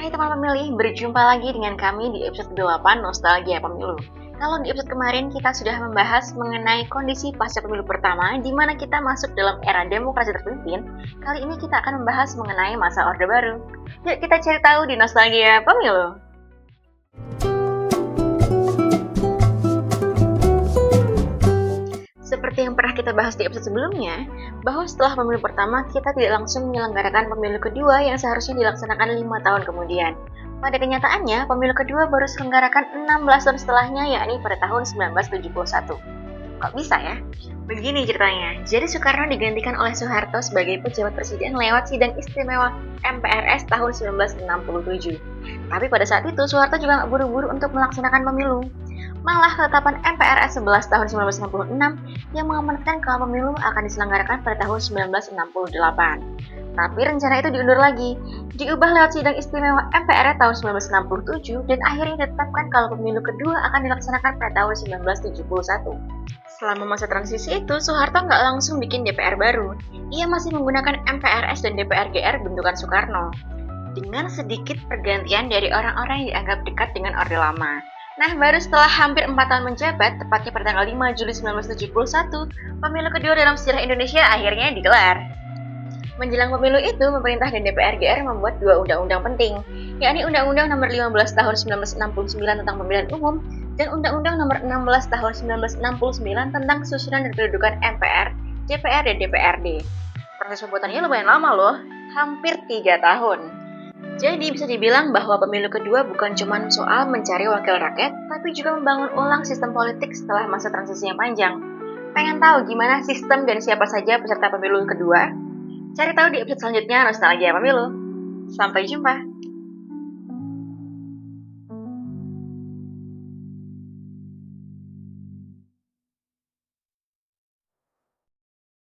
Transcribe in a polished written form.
Hai teman pemilih, berjumpa lagi dengan kami di episode ke-8 Nostalgia Pemilu. Kalau di episode kemarin kita sudah membahas mengenai kondisi pasca pemilu pertama di mana kita masuk dalam era demokrasi terpimpin, kali ini kita akan membahas mengenai masa Orde Baru. Yuk kita cari tahu di Nostalgia Pemilu. Seperti yang pernah kita bahas di episode sebelumnya, bahwa setelah pemilu pertama, kita tidak langsung menyelenggarakan pemilu kedua yang seharusnya dilaksanakan 5 tahun kemudian. Pada kenyataannya, pemilu kedua baru diselenggarakan 16 tahun setelahnya, yakni pada tahun 1971. Kok bisa ya? Begini ceritanya, jadi Soekarno digantikan oleh Soeharto sebagai pejabat presiden lewat sidang istimewa MPRS tahun 1967. Tapi pada saat itu, Soeharto juga nggak buru-buru untuk melaksanakan pemilu. Malah ketetapan MPRS 11 tahun 1966 yang mengamanatkan kalau pemilu akan diselenggarakan pada tahun 1968. Tapi rencana itu diundur lagi, diubah lewat sidang istimewa MPR tahun 1967 dan akhirnya ditetapkan kalau pemilu kedua akan dilaksanakan pada tahun 1971. Selama masa transisi itu, Soeharto nggak langsung bikin DPR baru. Ia masih menggunakan MPRS dan DPR GR bentukan Soekarno, dengan sedikit pergantian dari orang-orang yang dianggap dekat dengan Orde Lama. Nah, baru setelah hampir 4 tahun menjabat, tepatnya pada tanggal 5 Juli 1971, pemilu kedua dalam sejarah Indonesia akhirnya digelar. Menjelang pemilu itu, pemerintah dan DPR GR membuat 2 undang-undang penting, yakni Undang-Undang Nomor 15 Tahun 1969 tentang Pemilihan Umum dan Undang-Undang Nomor 16 Tahun 1969 tentang Susunan dan Kedudukan MPR, DPR, dan DPRD. Proses pembuatannya lumayan lama loh, hampir 3 tahun. Jadi bisa dibilang bahwa pemilu kedua bukan cuma soal mencari wakil rakyat, tapi juga membangun ulang sistem politik setelah masa transisi yang panjang. Pengen tahu gimana sistem dan siapa saja peserta pemilu kedua? Cari tahu di episode selanjutnya Nostalgia Pemilu. Sampai jumpa!